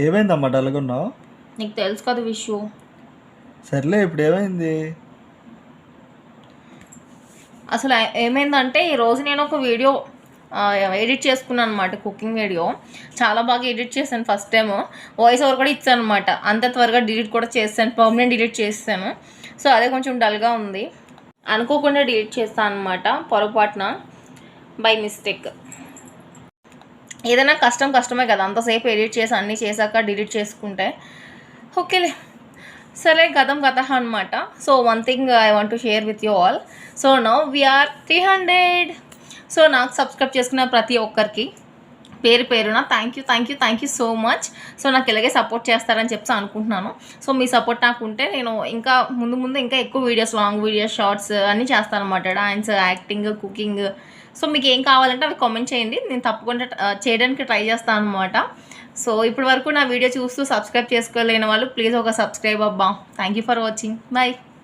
ఏమైందమ్మా డల్గున్నావు? నీకు తెలుసు కదా విషయం. సర్లే, ఇప్పుడు ఏమైంది? అసలు ఏమైందంటే ఈరోజు నేను ఒక వీడియో ఎడిట్ చేసుకున్నాను అనమాట, కుకింగ్ వీడియో. చాలా బాగా ఎడిట్ చేశాను. ఫస్ట్ టైం వాయిస్ ఓవర్ కూడా ఇచ్చాను అనమాట. అంత త్వరగా డిలీట్ కూడా చేస్తాను, పర్మనెంట్ డిలీట్ చేస్తాను. సో అదే కొంచెం డల్గా ఉంది. అనుకోకుండా డిలీట్ చేస్తాను అనమాట, పొరపాటున, బై మిస్టేక్. ఏదైనా కష్టమే కదా, అంతసేపు ఎడిట్ చేసి అన్నీ చేశాక డిలీట్ చేసుకుంటే ఓకేలే. సరే, గతం కథ అనమాట. So one thing I want to share with you all. So now we are 300. So నాకు సబ్స్క్రైబ్ చేసుకున్న ప్రతి ఒక్కరికి పేరున thank you so much. So నాకు ఇలాగే సపోర్ట్ చేస్తారని చెప్పి అనుకుంటున్నాను. సో మీ సపోర్ట్ నాకు ఉంటే నేను ఇంకా ముందు ఇంకా ఎక్కువ వీడియోస్, లాంగ్ వీడియోస్, షార్ట్స్ అన్నీ చేస్తాను అనమాట. Dance, acting, cooking. సో మీకు ఏం కావాలంటే అవి కామెంట్ చేయండి, నేను తప్పకుండా చేయడానికి ట్రై చేస్తాను అనమాట. సో ఇప్పటి వరకు నా వీడియో చూస్తూ సబ్స్క్రైబ్ చేసుకోలేని వాళ్ళు ప్లీజ్ ఒక సబ్స్క్రైబ్ అబ్బా. Thank you for watching. Bye.